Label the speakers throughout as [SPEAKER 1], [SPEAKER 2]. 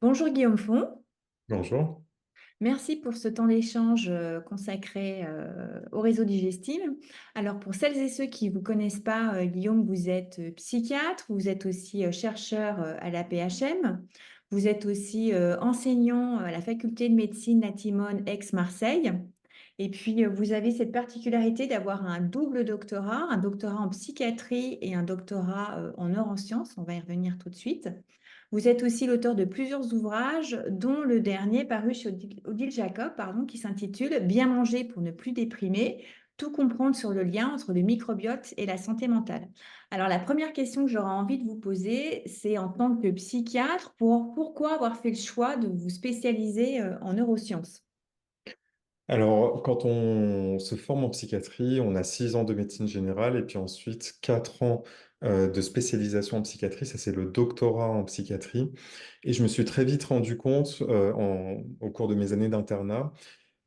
[SPEAKER 1] Bonjour Guillaume Font,
[SPEAKER 2] Bonjour.
[SPEAKER 1] merci pour ce temps d'échange consacré au réseau Digestime. Alors pour celles et ceux qui ne vous connaissent pas, Guillaume, vous êtes psychiatre, vous êtes aussi chercheur à la PHM, vous êtes aussi enseignant à la faculté de médecine La Timone Aix-Marseille. Et puis vous avez cette particularité d'avoir un double doctorat, un doctorat en psychiatrie et un doctorat en neurosciences. On va y revenir tout de suite. Vous êtes aussi l'auteur de plusieurs ouvrages, dont le dernier paru chez Odile Jacob, pardon, qui s'intitule Bien manger pour ne plus déprimer, tout comprendre sur le lien entre le microbiote et la santé mentale. Alors, la première question que j'aurais envie de vous poser, c'est en tant que psychiatre, pourquoi avoir fait le choix de vous spécialiser en neurosciences?
[SPEAKER 2] Alors, quand on se forme en psychiatrie, on a 6 ans de médecine générale et puis ensuite 4 ans de spécialisation en psychiatrie. Ça, c'est le doctorat en psychiatrie. Et je me suis très vite rendu compte au cours de mes années d'internat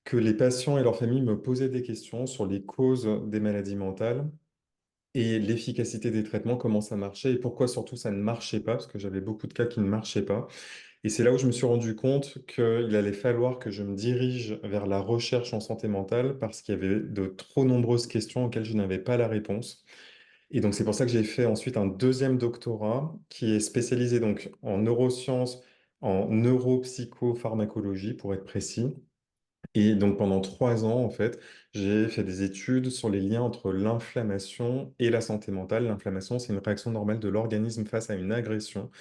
[SPEAKER 2] que les patients et leurs familles me posaient des questions sur les causes des maladies mentales et l'efficacité des traitements, comment ça marchait et pourquoi surtout ça ne marchait pas, parce que j'avais beaucoup de cas qui ne marchaient pas. Et c'est là où je me suis rendu compte qu'il allait falloir que je me dirige vers la recherche en santé mentale parce qu'il y avait de trop nombreuses questions auxquelles je n'avais pas la réponse. Et donc c'est pour ça que j'ai fait ensuite un deuxième doctorat qui est spécialisé donc en neurosciences, en neuropsychopharmacologie pour être précis. Et donc pendant 3 ans, en fait, j'ai fait des études sur les liens entre l'inflammation et la santé mentale. L'inflammation, c'est une réaction normale de l'organisme face à une agression.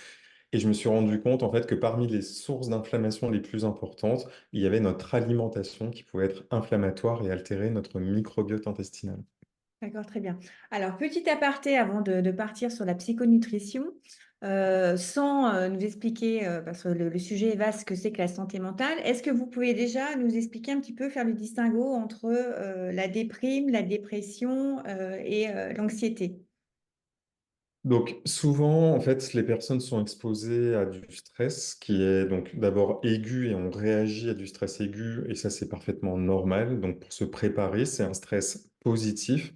[SPEAKER 2] Et je me suis rendu compte en fait que parmi les sources d'inflammation les plus importantes, il y avait notre alimentation qui pouvait être inflammatoire et altérer notre microbiote intestinal.
[SPEAKER 1] D'accord, très bien. Alors, petit aparté avant de partir sur la psychonutrition, sans nous expliquer, parce que le sujet est vaste, ce que c'est que la santé mentale, est-ce que vous pouvez déjà nous expliquer un petit peu, faire le distinguo entre la déprime, la dépression et l'anxiété?
[SPEAKER 2] Donc souvent, en fait, les personnes sont exposées à du stress qui est donc d'abord aigu et on réagit à du stress aigu et ça c'est parfaitement normal. Donc pour se préparer, c'est un stress positif.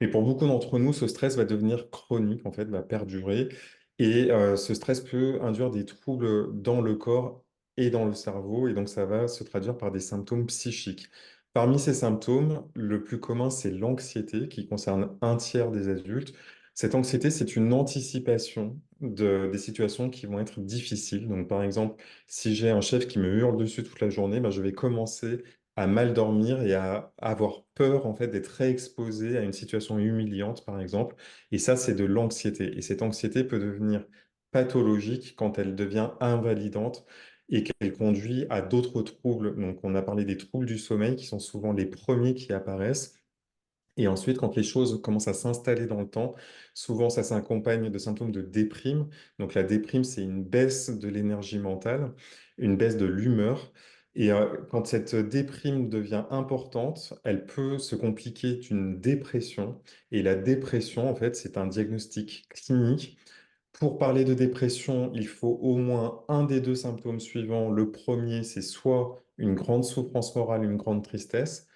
[SPEAKER 2] Mais pour beaucoup d'entre nous, ce stress va devenir chronique, en fait, va perdurer. Et ce stress peut induire des troubles dans le corps et dans le cerveau. Et donc, ça va se traduire par des symptômes psychiques. Parmi ces symptômes, le plus commun, c'est l'anxiété, qui concerne un tiers des adultes. Cette anxiété, c'est une anticipation des situations qui vont être difficiles. Donc, par exemple, si j'ai un chef qui me hurle dessus toute la journée, ben, je vais commencer à mal dormir et à avoir peur en fait d'être réexposé à une situation humiliante, par exemple. Et ça, c'est de l'anxiété. Et cette anxiété peut devenir pathologique quand elle devient invalidante et qu'elle conduit à d'autres troubles. Donc, on a parlé des troubles du sommeil qui sont souvent les premiers qui apparaissent. Et ensuite, quand les choses commencent à s'installer dans le temps, souvent ça s'accompagne de symptômes de déprime. Donc la déprime, c'est une baisse de l'énergie mentale, une baisse de l'humeur. Et quand cette déprime devient importante, elle peut se compliquer d'une dépression. Et la dépression, en fait, c'est un diagnostic clinique. Pour parler de dépression, il faut au moins un des deux symptômes suivants. Le premier, c'est soit une grande souffrance morale, une grande tristesse,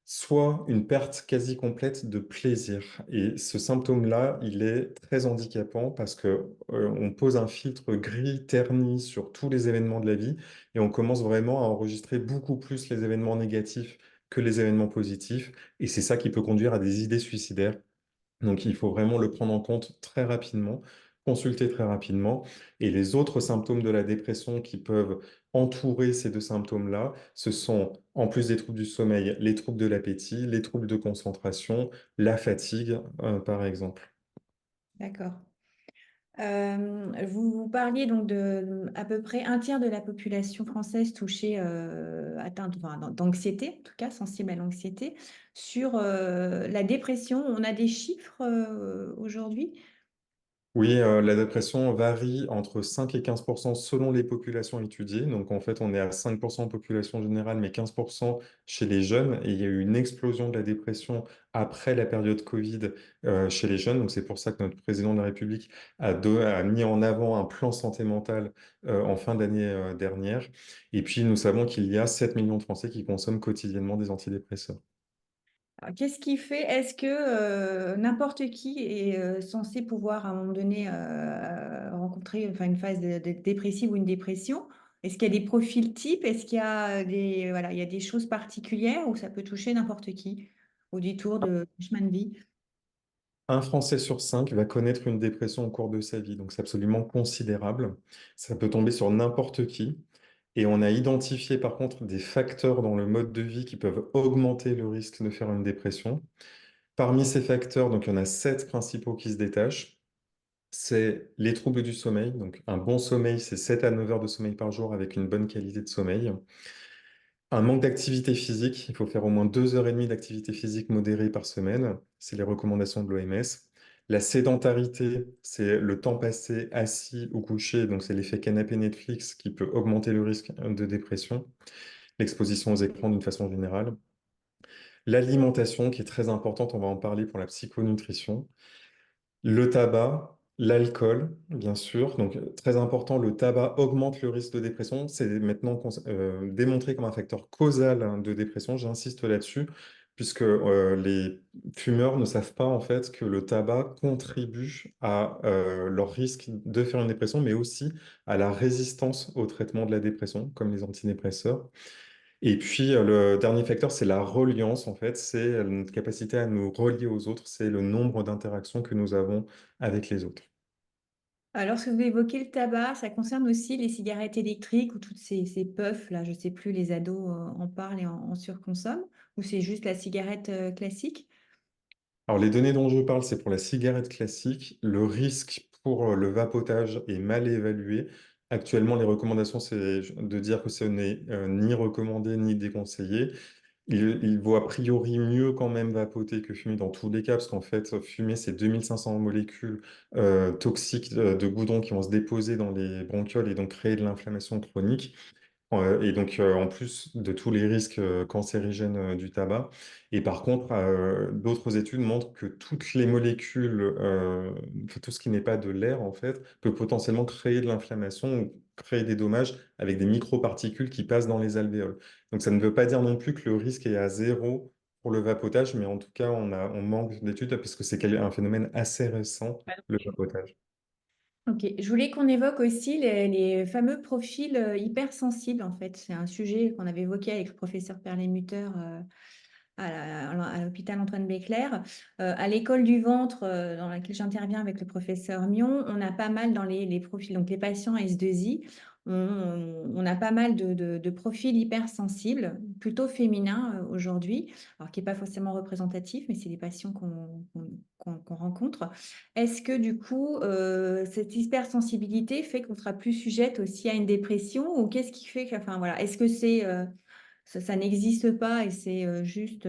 [SPEAKER 2] soit une perte quasi complète de plaisir. Et ce symptôme-là, il est très handicapant parce que, on pose un filtre gris terni sur tous les événements de la vie et on commence vraiment à enregistrer beaucoup plus les événements négatifs que les événements positifs. Et c'est ça qui peut conduire à des idées suicidaires. Donc, il faut vraiment le prendre en compte très rapidement, consulter très rapidement. Et les autres symptômes de la dépression qui peuvent entourer ces deux symptômes-là, ce sont, en plus des troubles du sommeil, les troubles de l'appétit, les troubles de concentration, la fatigue, par exemple.
[SPEAKER 1] D'accord. Vous parliez donc de à peu près un tiers de la population française touchée, atteinte enfin, d'anxiété, en tout cas sensible à l'anxiété. Sur la dépression, on a des chiffres aujourd'hui?
[SPEAKER 2] Oui, la dépression varie entre 5 et 15% selon les populations étudiées. Donc, en fait, on est à 5% en population générale, mais 15% chez les jeunes. Et il y a eu une explosion de la dépression après la période Covid chez les jeunes. Donc, c'est pour ça que notre président de la République a mis en avant un plan santé mentale en fin d'année dernière. Et puis, nous savons qu'il y a 7 millions de Français qui consomment quotidiennement des antidépresseurs.
[SPEAKER 1] Alors, qu'est-ce qui fait, est-ce que n'importe qui est censé pouvoir à un moment donné rencontrer enfin, une phase de dépressive ou une dépression? Est-ce qu'il y a des profils types? Est-ce qu'il y a voilà, il y a des choses particulières où ça peut toucher n'importe qui au détour de chemin de vie?
[SPEAKER 2] Un Français sur cinq va connaître une dépression au cours de sa vie, donc c'est absolument considérable. Ça peut tomber sur n'importe qui. Et on a identifié par contre des facteurs dans le mode de vie qui peuvent augmenter le risque de faire une dépression. Parmi ces facteurs, donc il y en a sept principaux qui se détachent. C'est les troubles du sommeil. Donc un bon sommeil, c'est 7 à 9 heures de sommeil par jour avec une bonne qualité de sommeil. Un manque d'activité physique, il faut faire au moins 2 heures et demie d'activité physique modérée par semaine. C'est les recommandations de l'OMS. La sédentarité, c'est le temps passé assis ou couché, donc c'est l'effet canapé Netflix qui peut augmenter le risque de dépression, l'exposition aux écrans d'une façon générale. L'alimentation, qui est très importante, on va en parler pour la psychonutrition. Le tabac, l'alcool, bien sûr. Donc, très important, le tabac augmente le risque de dépression. C'est maintenant démontré comme un facteur causal hein, de dépression. J'insiste là-dessus, puisque les fumeurs ne savent pas en fait que le tabac contribue à leur risque de faire une dépression, mais aussi à la résistance au traitement de la dépression, comme les antidépresseurs. Et puis, le dernier facteur, c'est la reliance, en fait. C'est notre capacité à nous relier aux autres. C'est le nombre d'interactions que nous avons avec les autres.
[SPEAKER 1] Alors, lorsque vous évoquez le tabac, ça concerne aussi les cigarettes électriques ou toutes ces puffs, là, je ne sais plus, les ados en parlent et en surconsomment, ou c'est juste la cigarette classique?
[SPEAKER 2] Alors, les données dont je parle, c'est pour la cigarette classique. Le risque pour le vapotage est mal évalué. Actuellement, les recommandations, c'est de dire que ce n'est ni recommandé ni déconseillé. Il vaut a priori mieux quand même vapoter que fumer dans tous les cas, parce qu'en fait, fumer, c'est 2500 molécules toxiques de goudron qui vont se déposer dans les bronchioles et donc créer de l'inflammation chronique. Et donc, en plus de tous les risques cancérigènes du tabac. Et par contre, d'autres études montrent que toutes les molécules, enfin, tout ce qui n'est pas de l'air, en fait, peut potentiellement créer de l'inflammation ou créer des dommages avec des microparticules qui passent dans les alvéoles. Donc, ça ne veut pas dire non plus que le risque est à zéro pour le vapotage, mais en tout cas, on manque d'études parce que c'est un phénomène assez récent, le vapotage.
[SPEAKER 1] Ok, je voulais qu'on évoque aussi les fameux profils hypersensibles, en fait. C'est un sujet qu'on avait évoqué avec le professeur Perlemutter à l'hôpital Antoine Béclair. À l'école du ventre, dans laquelle j'interviens avec le professeur Mion, on a pas mal dans les profils, donc les patients S2I, on a pas mal de profils hypersensibles, plutôt féminins aujourd'hui, alors qui n'est pas forcément représentatif, mais c'est les patients qu'on rencontre. Est-ce que du coup, cette hypersensibilité fait qu'on sera plus sujette aussi à une dépression ou qu'est-ce qui fait que, enfin voilà, est-ce que c'est ça n'existe pas et c'est juste,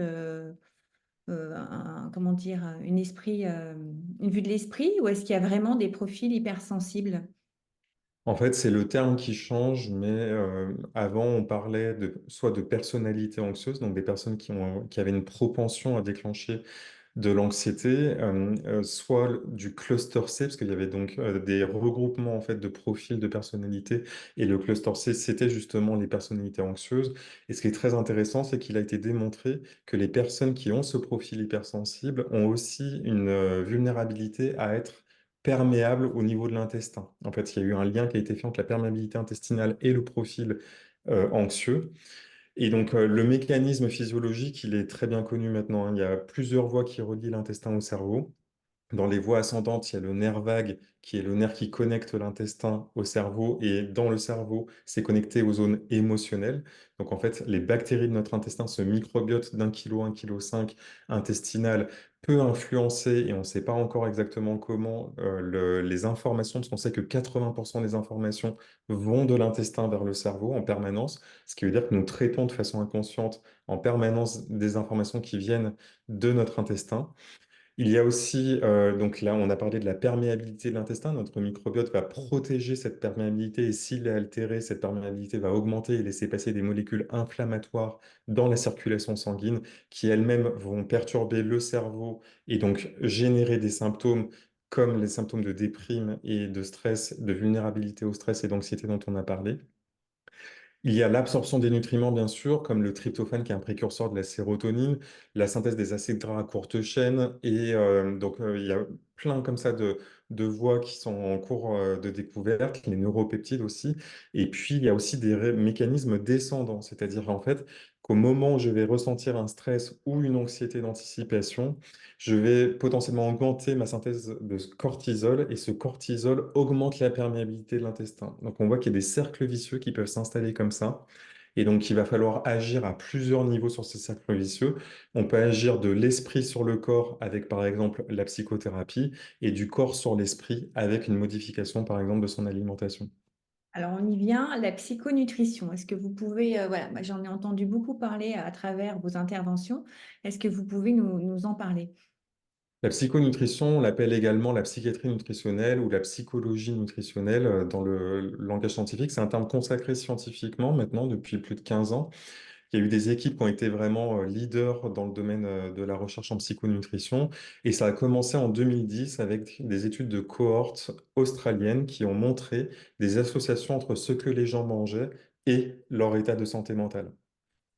[SPEAKER 1] comment dire, une vue de l'esprit ou est-ce qu'il y a vraiment des profils hypersensibles?
[SPEAKER 2] En fait, c'est le terme qui change, mais avant, on parlait soit de personnalité anxieuse, donc des personnes qui avaient une propension à déclencher de l'anxiété, soit du cluster C, parce qu'il y avait donc des regroupements en fait de profils de personnalité, et le cluster C, c'était justement les personnalités anxieuses. Et ce qui est très intéressant, c'est qu'il a été démontré que les personnes qui ont ce profil hypersensible ont aussi une vulnérabilité à être perméables au niveau de l'intestin. En fait, il y a eu un lien qui a été fait entre la perméabilité intestinale et le profil anxieux. Et donc, le mécanisme physiologique, il est très bien connu maintenant, hein. Il y a plusieurs voies qui relient l'intestin au cerveau. Dans les voies ascendantes, il y a le nerf vague, qui est le nerf qui connecte l'intestin au cerveau, et dans le cerveau, c'est connecté aux zones émotionnelles. Donc, en fait, les bactéries de notre intestin, ce microbiote d'1 kg, 1,5 kg intestinal, peut influencer, et on ne sait pas encore exactement comment, les informations, parce qu'on sait que 80% des informations vont de l'intestin vers le cerveau en permanence, ce qui veut dire que nous traitons de façon inconsciente en permanence des informations qui viennent de notre intestin. Il y a aussi, donc là, on a parlé de la perméabilité de l'intestin. Notre microbiote va protéger cette perméabilité et s'il est altéré, cette perméabilité va augmenter et laisser passer des molécules inflammatoires dans la circulation sanguine qui elles-mêmes vont perturber le cerveau et donc générer des symptômes comme les symptômes de déprime et de stress, de vulnérabilité au stress et d'anxiété dont on a parlé. Il y a l'absorption des nutriments, bien sûr, comme le tryptophane qui est un précurseur de la sérotonine, la synthèse des acides gras à courte chaîne, et il y a plein comme ça de voies qui sont en cours de découverte, les neuropeptides aussi. Et puis, il y a aussi des mécanismes descendants, c'est-à-dire en fait qu'au moment où je vais ressentir un stress ou une anxiété d'anticipation, je vais potentiellement augmenter ma synthèse de cortisol et ce cortisol augmente la perméabilité de l'intestin. Donc on voit qu'il y a des cercles vicieux qui peuvent s'installer comme ça. Et donc il va falloir agir à plusieurs niveaux sur ces cercles vicieux. On peut agir de l'esprit sur le corps avec par exemple la psychothérapie et du corps sur l'esprit avec une modification par exemple de son alimentation.
[SPEAKER 1] Alors, on y vient, la psychonutrition. Est-ce que vous pouvez, voilà, moi, j'en ai entendu beaucoup parler à travers vos interventions. Est-ce que vous pouvez nous en parler?
[SPEAKER 2] La psychonutrition, on l'appelle également la psychiatrie nutritionnelle ou la psychologie nutritionnelle dans le langage scientifique. C'est un terme consacré scientifiquement maintenant depuis plus de 15 ans. Il y a eu des équipes qui ont été vraiment leaders dans le domaine de la recherche en psychonutrition. Et ça a commencé en 2010 avec des études de cohortes australiennes qui ont montré des associations entre ce que les gens mangeaient et leur état de santé mentale.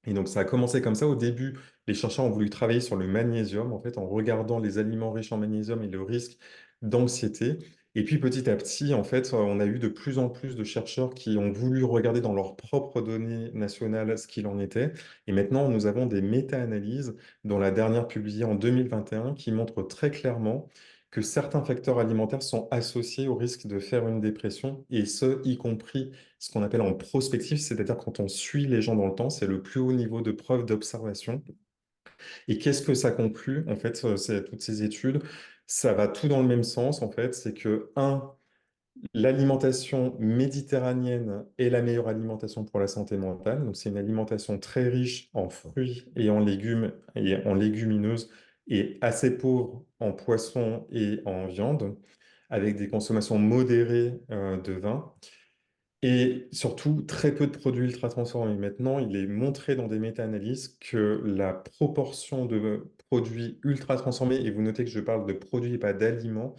[SPEAKER 2] Et donc, ça a commencé comme ça. Au début, les chercheurs ont voulu travailler sur le magnésium, en fait, en regardant les aliments riches en magnésium et le risque d'anxiété. Et puis, petit à petit, en fait, on a eu de plus en plus de chercheurs qui ont voulu regarder dans leurs propres données nationales ce qu'il en était. Et maintenant, nous avons des méta-analyses, dont la dernière publiée en 2021, qui montrent très clairement que certains facteurs alimentaires sont associés au risque de faire une dépression, et ce, y compris ce qu'on appelle en prospectif, c'est-à-dire quand on suit les gens dans le temps, c'est le plus haut niveau de preuve d'observation. Et qu'est-ce que ça conclut? En fait, c'est toutes ces études, ça va tout dans le même sens, en fait, c'est que, un, l'alimentation méditerranéenne est la meilleure alimentation pour la santé mentale. Donc, c'est une alimentation très riche en fruits et en légumes et en légumineuses et assez pauvre en poissons et en viande, avec des consommations modérées de vin. Et surtout, très peu de produits ultra transformés. Maintenant, il est montré dans des méta-analyses que la proportion de produits ultra transformés, et vous notez que je parle de produits et pas d'aliments,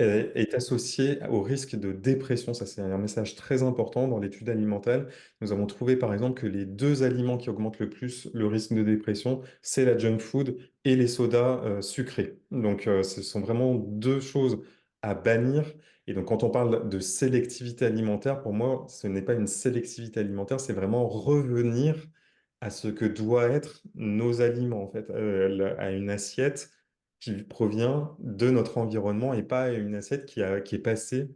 [SPEAKER 2] est associée au risque de dépression. Ça, c'est un message très important dans l'étude alimentaire. Nous avons trouvé, par exemple, que les deux aliments qui augmentent le plus le risque de dépression, c'est la junk food et les sodas sucrés. Donc, ce sont vraiment deux choses à bannir. Et donc, quand on parle de sélectivité alimentaire, pour moi, ce n'est pas une sélectivité alimentaire, c'est vraiment revenir à ce que doit être nos aliments, en fait, à une assiette qui provient de notre environnement et pas une assiette qui est passée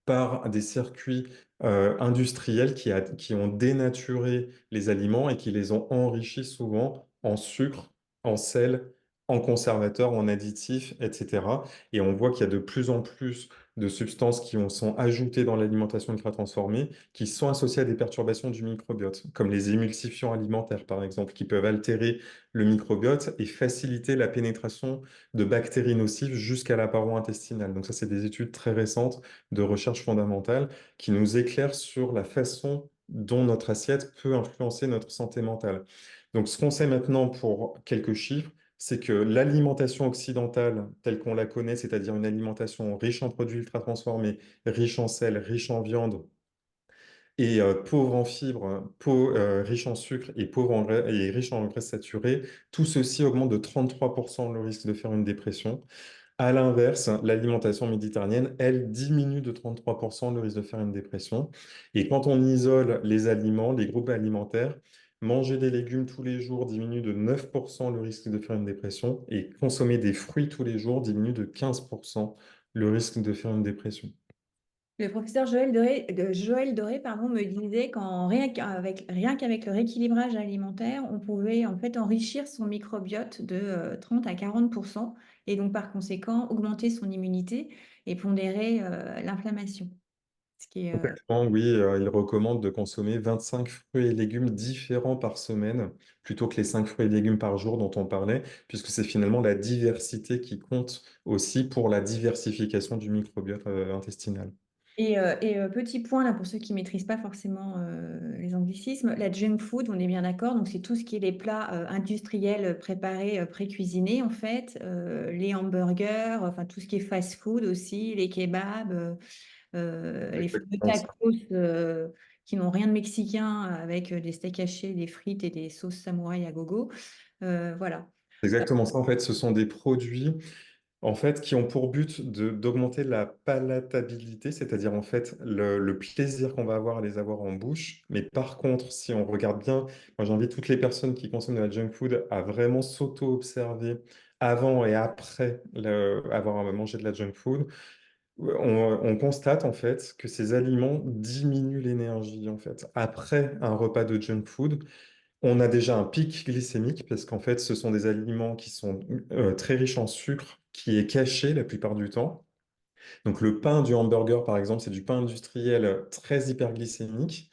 [SPEAKER 2] par des circuits industriels qui ont dénaturé les aliments et qui les ont enrichis souvent en sucre, en sel, en conservateurs, en additifs, etc. Et on voit qu'il y a de plus en plus de substances sont ajoutées dans l'alimentation ultra-transformée qui sont associées à des perturbations du microbiote, comme les émulsifiants alimentaires, par exemple, qui peuvent altérer le microbiote et faciliter la pénétration de bactéries nocives jusqu'à la paroi intestinale. Donc ça, c'est des études très récentes de recherche fondamentale qui nous éclaire sur la façon dont notre assiette peut influencer notre santé mentale. Donc, ce qu'on sait maintenant pour quelques chiffres, c'est que l'alimentation occidentale, telle qu'on la connaît, c'est-à-dire une alimentation riche en produits ultra transformés, riche en sel, riche en viande, et pauvre en fibres, riche en sucre et pauvre et riche en graisses saturées, tout ceci augmente de 33% le risque de faire une dépression. À l'inverse, l'alimentation méditerranéenne, elle, diminue de 33% le risque de faire une dépression. Et quand on isole les aliments, les groupes alimentaires, manger des légumes tous les jours diminue de 9% le risque de faire une dépression et consommer des fruits tous les jours diminue de 15% le risque de faire une dépression.
[SPEAKER 1] Le professeur Joël Doré, pardon, me disait rien qu'avec le rééquilibrage alimentaire, on pouvait en fait enrichir son microbiote de 30 à 40% et donc par conséquent augmenter son immunité et pondérer l'inflammation. Ce qui est,
[SPEAKER 2] Complètement, oui, il recommande de consommer 25 fruits et légumes différents par semaine, plutôt que les 5 fruits et légumes par jour dont on parlait, puisque c'est finalement la diversité qui compte aussi pour la diversification du microbiote intestinal.
[SPEAKER 1] Petit point là pour ceux qui maîtrisent pas forcément les anglicismes, la junk food, on est bien d'accord, donc c'est tout ce qui est les plats industriels préparés, pré-cuisinés en fait, les hamburgers, enfin tout ce qui est fast food aussi, les kebabs, les fameux
[SPEAKER 2] Exactement ça.
[SPEAKER 1] tacos qui n'ont rien de mexicain avec des steaks hachés, des frites et des sauces samouraï à gogo. Voilà.
[SPEAKER 2] C'est exactement ça, en fait. Ce sont des produits en fait, qui ont pour but d'augmenter la palatabilité, c'est-à-dire en fait le plaisir qu'on va avoir à les avoir en bouche. Mais par contre, si on regarde bien, moi j'invite toutes les personnes qui consomment de la junk food à vraiment s'auto-observer avant et après avoir mangé de la junk food. On constate en fait que ces aliments diminuent l'énergie en fait. Après un repas de junk food, on a déjà un pic glycémique parce qu'en fait, ce sont des aliments qui sont très riches en sucre, qui est caché la plupart du temps. Donc le pain du hamburger, par exemple, c'est du pain industriel très hyperglycémique.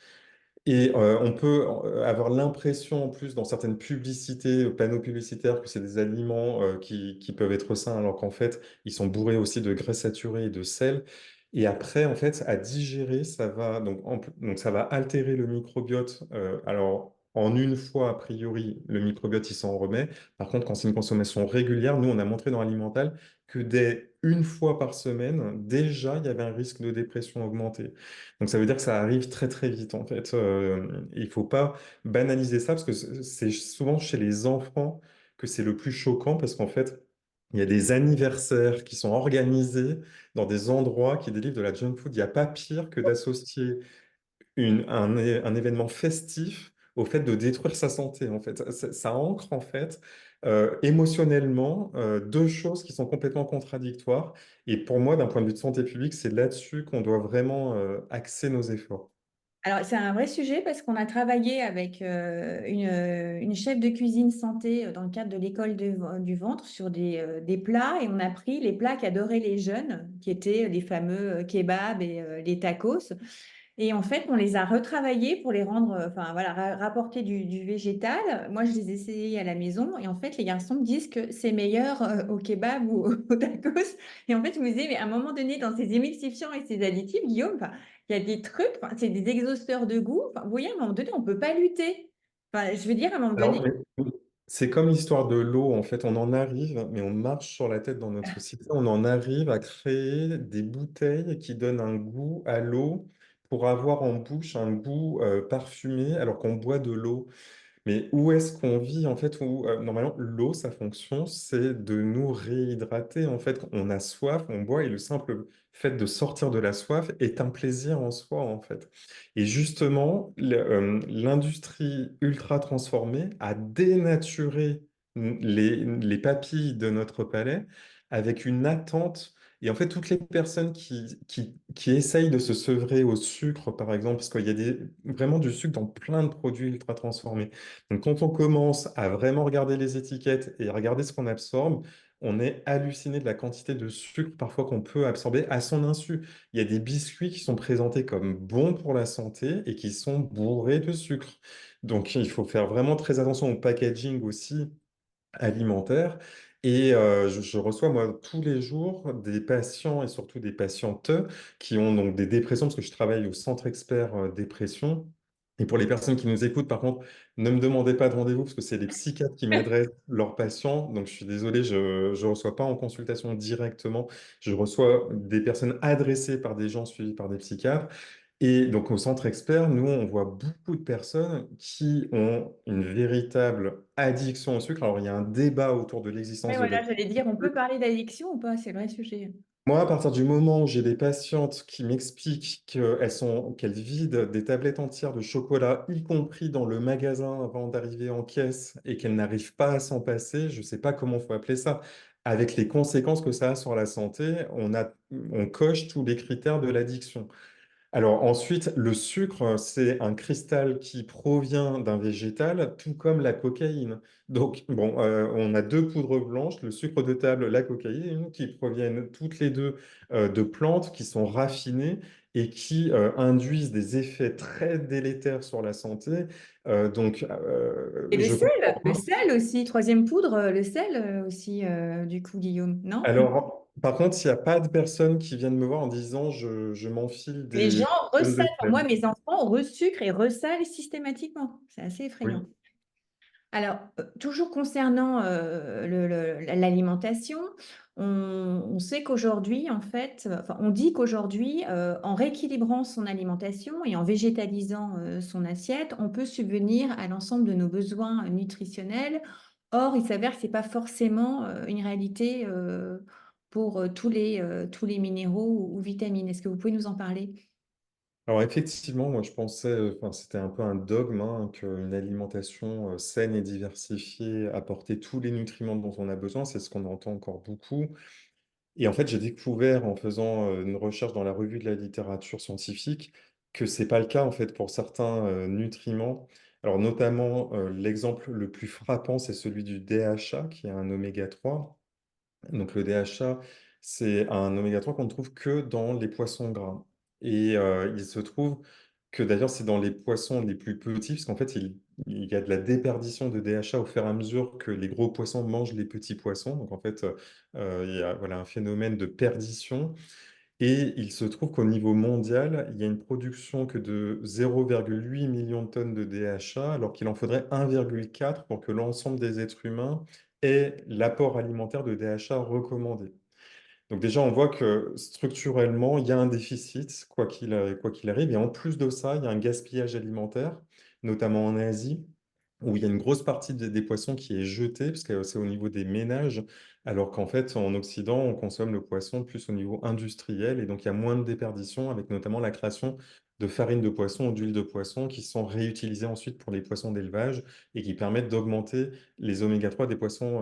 [SPEAKER 2] Et on peut avoir l'impression, en plus, dans certaines publicités, panneaux publicitaires, que c'est des aliments qui peuvent être sains, alors qu'en fait, ils sont bourrés aussi de graisses saturées et de sel. Et après, en fait, à digérer, ça va, donc ça va altérer le microbiote. Alors, en une fois, a priori, le microbiote, il s'en remet. Par contre, quand c'est une consommation régulière, nous, on a montré dans l'alimental que dès une fois par semaine, déjà, il y avait un risque de dépression augmenté. Donc ça veut dire que ça arrive très très vite en fait. Il ne faut pas banaliser ça parce que c'est souvent chez les enfants que c'est le plus choquant parce qu'en fait, il y a des anniversaires qui sont organisés dans des endroits qui délivrent de la junk food. Il n'y a pas pire que d'associer un événement festif au fait de détruire sa santé, en fait. Ça ancre, en fait, émotionnellement, deux choses qui sont complètement contradictoires. Et pour moi, d'un point de vue de santé publique, c'est là-dessus qu'on doit vraiment, axer nos efforts.
[SPEAKER 1] Alors, c'est un vrai sujet parce qu'on a travaillé avec une chef de cuisine santé dans le cadre de l'école du ventre sur des plats et on a pris les plats qu'adoraient les jeunes, qui étaient les fameux kebabs et les tacos. Et en fait, on les a retravaillés pour les rendre, enfin voilà, rapporter du végétal. Moi, je les ai essayés à la maison et en fait, les garçons me disent que c'est meilleur au kebab ou au tacos. Et en fait, je me disais, mais à un moment donné, dans ces émulsifiants et ces additifs, Guillaume, enfin, il y a des trucs, enfin, c'est des exhausteurs de goût. Enfin, vous voyez, à un moment donné, on ne peut pas lutter. Enfin, je veux dire, à un moment
[SPEAKER 2] Alors,
[SPEAKER 1] donné,
[SPEAKER 2] c'est comme l'histoire de l'eau, en fait, on en arrive, mais on marche sur la tête dans notre société, on en arrive à créer des bouteilles qui donnent un goût à l'eau pour avoir en bouche un goût parfumé alors qu'on boit de l'eau. Mais où est-ce qu'on vit en fait où normalement l'eau, sa fonction, c'est de nous réhydrater. En fait, on a soif, on boit et le simple fait de sortir de la soif est un plaisir en soi en fait. Et justement, l'industrie ultra transformée a dénaturé les papilles de notre palais avec une attente. Et en fait, toutes les personnes qui essayent de se sevrer au sucre, par exemple, parce qu'il y a vraiment du sucre dans plein de produits ultra transformés. Donc, quand on commence à vraiment regarder les étiquettes et à regarder ce qu'on absorbe, on est halluciné de la quantité de sucre parfois qu'on peut absorber à son insu. Il y a des biscuits qui sont présentés comme bons pour la santé et qui sont bourrés de sucre. Donc, il faut faire vraiment très attention au packaging aussi alimentaire. Et je reçois, moi, tous les jours des patients et surtout des patientes qui ont donc des dépressions, parce que je travaille au centre expert dépression. Et pour les personnes qui nous écoutent, par contre, ne me demandez pas de rendez-vous parce que c'est les psychiatres qui m'adressent leurs patients. Donc, je suis désolé, je ne reçois pas en consultation directement. Je reçois des personnes adressées par des gens suivis par des psychiatres. Et donc au centre expert, nous, on voit beaucoup de personnes qui ont une véritable addiction au sucre. Alors, il y a un débat autour de
[SPEAKER 1] ouais,
[SPEAKER 2] l'existence de
[SPEAKER 1] voilà,
[SPEAKER 2] l'addiction.
[SPEAKER 1] j'allais dire, on peut parler d'addiction ou pas? C'est le vrai sujet.
[SPEAKER 2] Moi, à partir du moment où j'ai des patientes qui m'expliquent qu'elles vident des tablettes entières de chocolat, y compris dans le magasin avant d'arriver en caisse, et qu'elles n'arrivent pas à s'en passer, je ne sais pas comment il faut appeler ça, avec les conséquences que ça a sur la santé, on coche tous les critères de l'addiction. Alors ensuite, le sucre, c'est un cristal qui provient d'un végétal, tout comme la cocaïne. Donc, bon, on a deux poudres blanches, le sucre de table, la cocaïne, qui proviennent toutes les deux de plantes qui sont raffinées et qui induisent des effets très délétères sur la santé.
[SPEAKER 1] Et
[SPEAKER 2] Je comprends
[SPEAKER 1] le
[SPEAKER 2] pas.
[SPEAKER 1] sel aussi, troisième poudre, le sel aussi, du coup, Guillaume, non?
[SPEAKER 2] Alors, par contre, il n'y a pas de personnes qui viennent me voir en disant je m'enfile
[SPEAKER 1] Les gens
[SPEAKER 2] des tonnes
[SPEAKER 1] ressalent.
[SPEAKER 2] de
[SPEAKER 1] Enfin, moi,
[SPEAKER 2] sel.
[SPEAKER 1] mes enfants resucrent et ressalent systématiquement. C'est assez
[SPEAKER 2] Oui.
[SPEAKER 1] effrayant. Alors, toujours concernant, l'alimentation, on sait qu'aujourd'hui, en fait, enfin, on dit qu'aujourd'hui, en rééquilibrant son alimentation et en végétalisant, son assiette, on peut subvenir à l'ensemble de nos besoins nutritionnels. Or, il s'avère que c'est pas forcément, une réalité, pour, tous les minéraux ou vitamines. Est-ce que vous pouvez nous en parler?
[SPEAKER 2] Alors effectivement, moi je pensais, enfin c'était un peu un dogme, hein, qu'une alimentation saine et diversifiée apportait tous les nutriments dont on a besoin, c'est ce qu'on entend encore beaucoup. Et en fait, j'ai découvert en faisant une recherche dans la revue de la littérature scientifique que c'est pas le cas en fait pour certains nutriments. Alors notamment, l'exemple le plus frappant, c'est celui du DHA, qui est un oméga 3. Donc le DHA, c'est un oméga 3 qu'on ne trouve que dans les poissons gras. Et il se trouve que d'ailleurs, c'est dans les poissons les plus petits, parce qu'en fait, il y a de la déperdition de DHA au fur et à mesure que les gros poissons mangent les petits poissons. Donc en fait, il y a voilà, un phénomène de perdition. Et il se trouve qu'au niveau mondial, il y a une production que de 0,8 millions de tonnes de DHA, alors qu'il en faudrait 1,4 pour que l'ensemble des êtres humains aient l'apport alimentaire de DHA recommandé. Donc déjà, on voit que structurellement, il y a un déficit, quoi qu'il arrive. Et en plus de ça, il y a un gaspillage alimentaire, notamment en Asie, où il y a une grosse partie des poissons qui est jetée, parce que c'est au niveau des ménages, alors qu'en fait, en Occident, on consomme le poisson plus au niveau industriel, et donc il y a moins de déperdition, avec notamment la création de farine de poisson ou d'huile de poisson qui sont réutilisées ensuite pour les poissons d'élevage et qui permettent d'augmenter les oméga 3 des poissons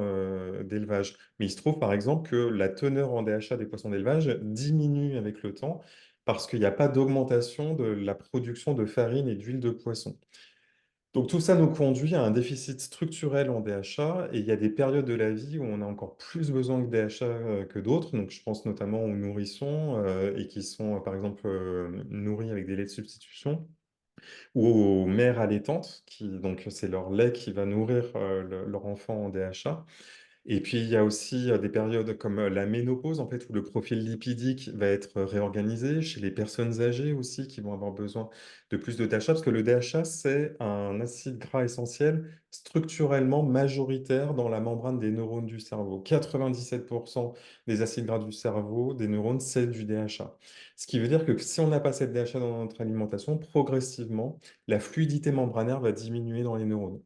[SPEAKER 2] d'élevage. Mais il se trouve par exemple que la teneur en DHA des poissons d'élevage diminue avec le temps parce qu'il n'y a pas d'augmentation de la production de farine et d'huile de poisson. Donc tout ça nous conduit à un déficit structurel en DHA et il y a des périodes de la vie où on a encore plus besoin de DHA que d'autres. Donc je pense notamment aux nourrissons et qui sont par exemple nourris avec des laits de substitution ou aux mères allaitantes qui donc c'est leur lait qui va nourrir leur enfant en DHA. Et puis, il y a aussi des périodes comme la ménopause, en fait, où le profil lipidique va être réorganisé, chez les personnes âgées aussi, qui vont avoir besoin de plus de DHA, parce que le DHA, c'est un acide gras essentiel structurellement majoritaire dans la membrane des neurones du cerveau. 97% des acides gras du cerveau, des neurones, c'est du DHA. Ce qui veut dire que si on n'a pas cette DHA dans notre alimentation, progressivement, la fluidité membranaire va diminuer dans les neurones.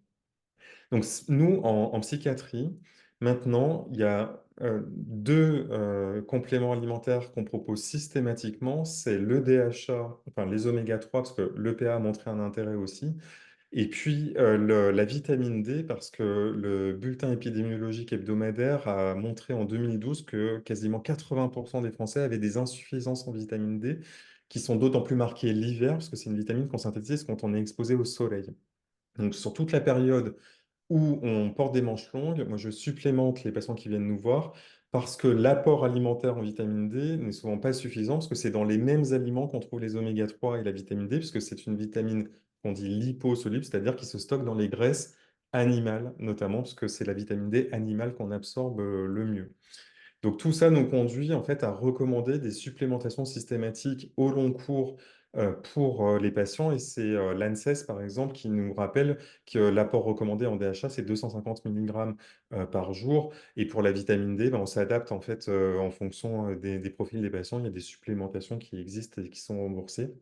[SPEAKER 2] Donc, nous, en psychiatrie, maintenant, il y a deux compléments alimentaires qu'on propose systématiquement. C'est le DHA, enfin les oméga 3, parce que l'EPA a montré un intérêt aussi. Et puis la vitamine D, parce que le bulletin épidémiologique hebdomadaire a montré en 2012 que quasiment 80% des Français avaient des insuffisances en vitamine D, qui sont d'autant plus marquées l'hiver, parce que c'est une vitamine qu'on synthétise quand on est exposé au soleil. Donc, sur toute la période où on porte des manches longues, moi je supplémente les patients qui viennent nous voir parce que l'apport alimentaire en vitamine D n'est souvent pas suffisant parce que c'est dans les mêmes aliments qu'on trouve les oméga 3 et la vitamine D, puisque c'est une vitamine qu'on dit liposoluble, c'est-à-dire qui se stocke dans les graisses animales, notamment parce que c'est la vitamine D animale qu'on absorbe le mieux. Donc tout ça nous conduit en fait à recommander des supplémentations systématiques au long cours pour les patients et c'est l'ANSES par exemple qui nous rappelle que l'apport recommandé en DHA c'est 250 mg par jour et pour la vitamine D ben, on s'adapte en fait en fonction des profils des patients. Il y a des supplémentations qui existent et qui sont remboursées.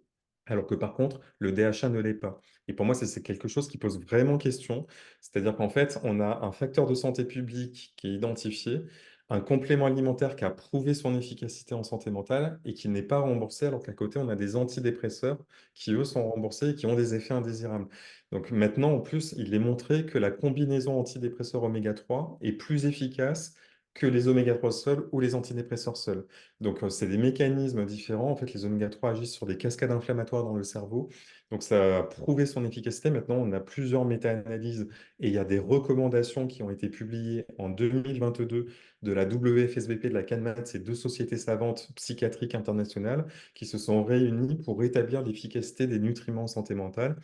[SPEAKER 2] Alors que par contre, le DHA ne l'est pas. Et pour moi, c'est quelque chose qui pose vraiment question. C'est-à-dire qu'en fait, on a un facteur de santé publique qui est identifié, un complément alimentaire qui a prouvé son efficacité en santé mentale et qui n'est pas remboursé, alors qu'à côté, on a des antidépresseurs qui, eux, sont remboursés et qui ont des effets indésirables. Donc maintenant, en plus, il est montré que la combinaison antidépresseur oméga 3 est plus efficace que les oméga 3 seuls ou les antidépresseurs seuls. Donc, c'est des mécanismes différents. En fait, les oméga 3 agissent sur des cascades inflammatoires dans le cerveau. Donc, ça a prouvé son efficacité. Maintenant, on a plusieurs méta-analyses et il y a des recommandations qui ont été publiées en 2022 de la WFSBP, de la CANMAT, ces deux sociétés savantes psychiatriques internationales qui se sont réunies pour rétablir l'efficacité des nutriments en santé mentale.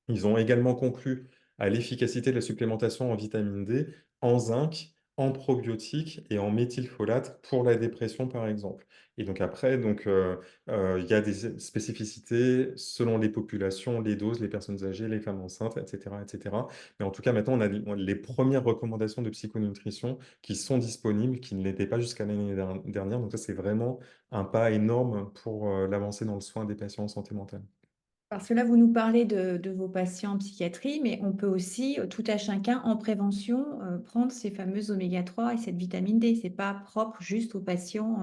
[SPEAKER 2] Ils ont également conclu à l'efficacité de la supplémentation en vitamine D, en zinc, en probiotiques et en méthylfolate pour la dépression, par exemple. Et donc après, il y a des spécificités selon les populations, les doses, les personnes âgées, les femmes enceintes, etc., etc. Mais en tout cas, maintenant, on a les premières recommandations de psychonutrition qui sont disponibles, qui ne l'étaient pas jusqu'à l'année dernière. Donc ça, c'est vraiment un pas énorme pour l'avancée dans le soin des patients en santé mentale.
[SPEAKER 1] Parce que là, vous nous parlez de vos patients en psychiatrie, mais on peut aussi, tout à chacun, en prévention, prendre ces fameuses oméga 3 et cette vitamine D. C'est pas propre juste aux patients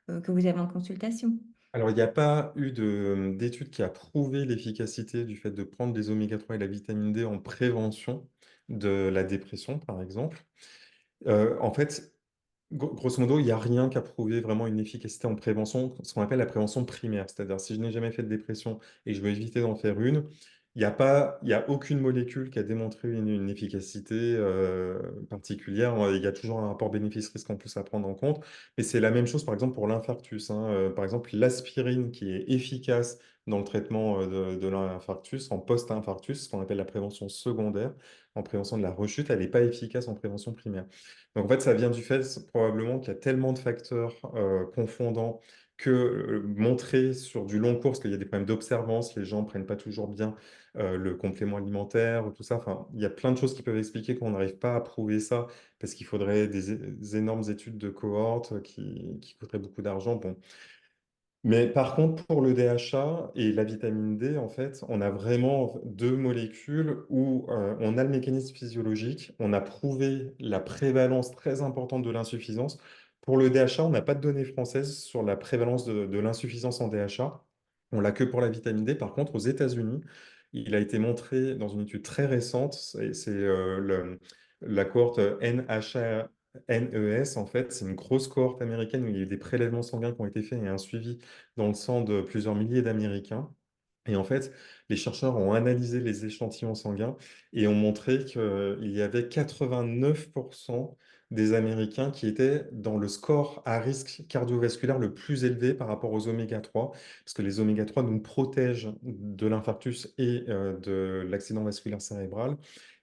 [SPEAKER 1] que vous avez en consultation.
[SPEAKER 2] Alors, il n'y a pas eu d'étude qui a prouvé l'efficacité du fait de prendre des oméga 3 et la vitamine D en prévention de la dépression, par exemple. En fait, grosso modo, il n'y a rien qui a prouvé vraiment une efficacité en prévention, ce qu'on appelle la prévention primaire. C'est-à-dire, si je n'ai jamais fait de dépression et je veux éviter d'en faire une, il y a aucune molécule qui a démontré une efficacité particulière. Il y a toujours un rapport bénéfice-risque en plus à prendre en compte. Mais c'est la même chose, par exemple, pour l'infarctus, hein. Par exemple, l'aspirine qui est efficace dans le traitement de l'infarctus, en post-infarctus, ce qu'on appelle la prévention secondaire, en prévention de la rechute, elle n'est pas efficace en prévention primaire. Donc en fait, ça vient du fait probablement qu'il y a tellement de facteurs confondants que montrer sur du long cours, parce qu'il y a des problèmes d'observance, les gens ne prennent pas toujours bien le complément alimentaire, tout ça. Enfin, il y a plein de choses qui peuvent expliquer qu'on n'arrive pas à prouver ça, parce qu'il faudrait des énormes études de cohorte qui coûteraient beaucoup d'argent. Bon, mais par contre, pour le DHA et la vitamine D, en fait, on a vraiment deux molécules où on a le mécanisme physiologique, on a prouvé la prévalence très importante de l'insuffisance. Pour le DHA, on n'a pas de données françaises sur la prévalence de l'insuffisance en DHA. On l'a que pour la vitamine D. Par contre, aux États-Unis, il a été montré dans une étude très récente, la cohorte NHA-NES, en fait, c'est une grosse cohorte américaine où il y a eu des prélèvements sanguins qui ont été faits et un suivi dans le sang de plusieurs milliers d'Américains. Et en fait, les chercheurs ont analysé les échantillons sanguins et ont montré qu'il y avait 89% des Américains qui étaient dans le score à risque cardiovasculaire le plus élevé par rapport aux oméga 3, parce que les oméga 3 nous protègent de l'infarctus et de l'accident vasculaire cérébral.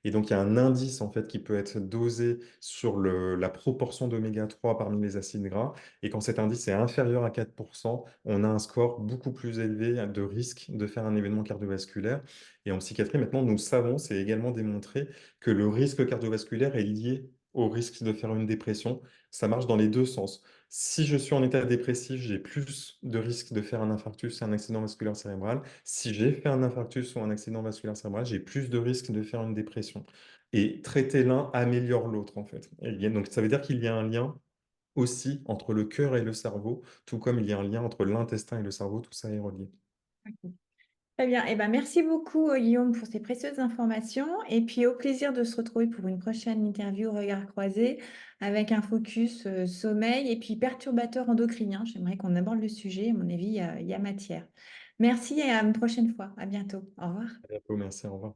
[SPEAKER 2] Et donc, il y a un indice en fait qui peut être dosé sur la proportion d'oméga 3 parmi les acides gras. Et quand cet indice est inférieur à 4%, on a un score beaucoup plus élevé de risque de faire un événement cardiovasculaire. Et en psychiatrie, maintenant, nous savons, c'est également démontré, que le risque cardiovasculaire est lié au risque de faire une dépression. Ça marche dans les deux sens. Si je suis en état dépressif, j'ai plus de risque de faire un infarctus et un accident vasculaire cérébral. Si j'ai fait un infarctus ou un accident vasculaire cérébral, j'ai plus de risque de faire une dépression. Et traiter l'un améliore l'autre, en fait. Donc, ça veut dire qu'il y a un lien aussi entre le cœur et le cerveau, tout comme il y a un lien entre l'intestin et le cerveau, tout ça est relié.
[SPEAKER 1] Très bien. Eh ben, merci beaucoup, Guillaume, pour ces précieuses informations. Et puis, au plaisir de se retrouver pour une prochaine interview Regard croisé avec un focus sommeil et puis perturbateurs endocriniens. J'aimerais qu'on aborde le sujet. À mon avis, il y a matière. Merci et à une prochaine fois. À bientôt. Au revoir.
[SPEAKER 2] À bientôt, merci, au revoir.